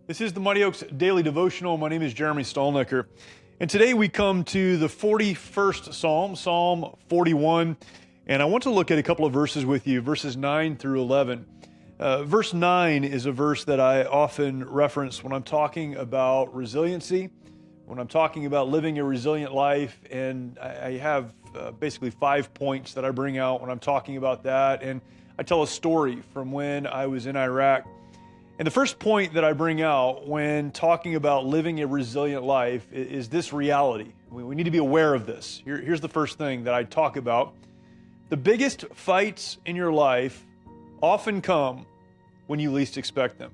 This is the Mighty Oaks Daily Devotional. My name is Jeremy Stolnicker. And today we come to the 41st Psalm, Psalm 41. And I want to look at a couple of verses with you, verses 9 through 11. Verse 9 is a verse that I often reference when I'm talking about resiliency, when I'm talking about living a resilient life. And I have basically 5 points that I bring out when I'm talking about that. And I tell a story from when I was in Iraq. And the first point that I bring out when talking about living a resilient life is this reality. We need to be aware of this. Here's the first thing that I talk about. The biggest fights in your life often come when you least expect them.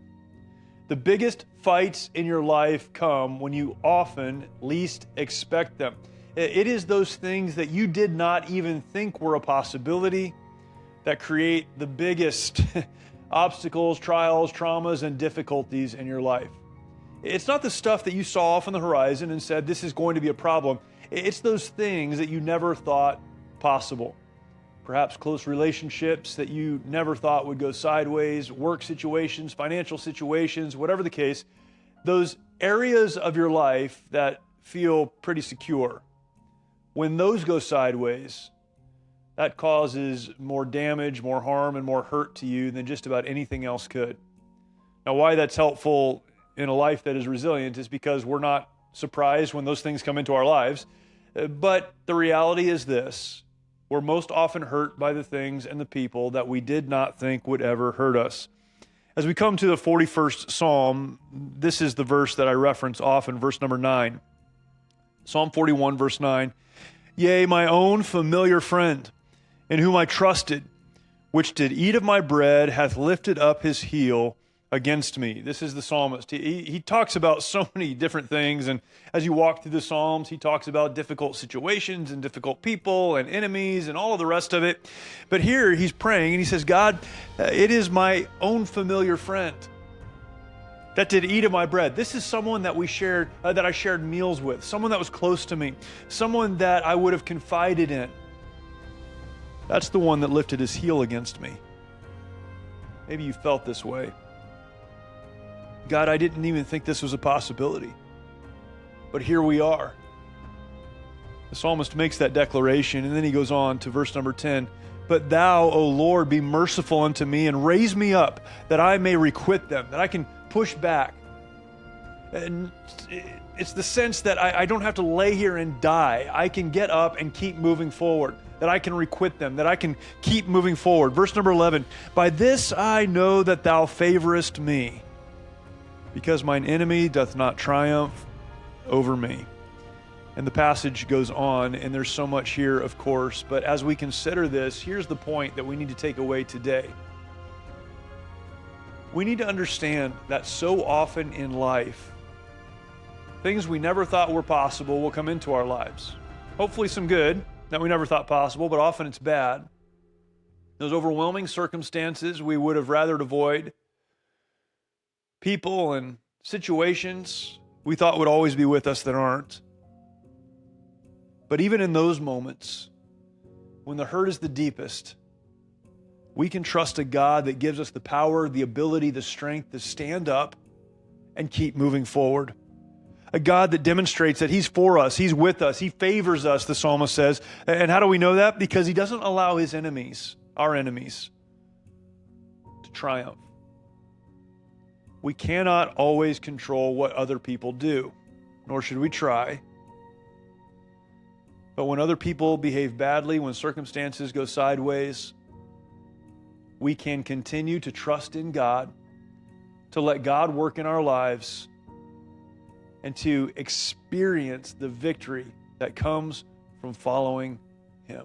The biggest fights in your life come when you often least expect them. It is those things that you did not even think were a possibility that create the biggest obstacles, trials, traumas, and difficulties in your life. It's not the stuff that you saw off on the horizon and said, this is going to be a problem. It's those things that you never thought possible. Perhaps close relationships that you never thought would go sideways, work situations, financial situations, whatever the case, those areas of your life that feel pretty secure. When those go sideways, that causes more damage, more harm, and more hurt to you than just about anything else could. Now, why that's helpful in a life that is resilient is because we're not surprised when those things come into our lives. But the reality is this: we're most often hurt by the things and the people that we did not think would ever hurt us. As we come to the 41st Psalm, this is the verse that I reference often, verse number 9. Psalm 41, verse 9. Yea, my own familiar friend, in whom I trusted, which did eat of my bread, hath lifted up his heel against me. This is the psalmist. He talks about so many different things, and as you walk through the Psalms, he talks about difficult situations and difficult people and enemies and all of the rest of it. But here he's praying and he says, God, it is my own familiar friend that did eat of my bread. This is someone that I shared meals with, someone that was close to me, someone that I would have confided in. That's the one that lifted his heel against me. Maybe you felt this way. God, I didn't even think this was a possibility. But here we are. The psalmist makes that declaration, and then he goes on to verse number 10. But thou, O Lord, be merciful unto me, and raise me up, that I may requite them, that I can push back. And it's the sense that I don't have to lay here and die. I can get up and keep moving forward, that I can requite them, that I can keep moving forward. Verse number 11, by this I know that thou favorest me, because mine enemy doth not triumph over me. And the passage goes on, and there's so much here, of course, but as we consider this, here's the point that we need to take away today. We need to understand that so often in life, things we never thought were possible will come into our lives. Hopefully some good that we never thought possible, but often it's bad. Those overwhelming circumstances we would have rather avoid. People and situations we thought would always be with us that aren't. But even in those moments, when the hurt is the deepest, we can trust a God that gives us the power, the ability, the strength to stand up and keep moving forward. A God that demonstrates that He's for us, He's with us, He favors us, the psalmist says. And how do we know that? Because He doesn't allow His enemies, our enemies, to triumph. We cannot always control what other people do, nor should we try. But when other people behave badly, when circumstances go sideways, we can continue to trust in God, to let God work in our lives, and to experience the victory that comes from following Him.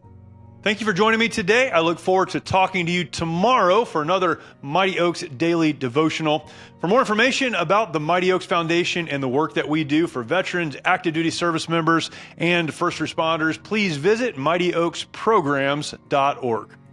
Thank you for joining me today. I look forward to talking to you tomorrow for another Mighty Oaks Daily Devotional. For more information about the Mighty Oaks Foundation and the work that we do for veterans, active duty service members, and first responders, please visit mightyoaksprograms.org.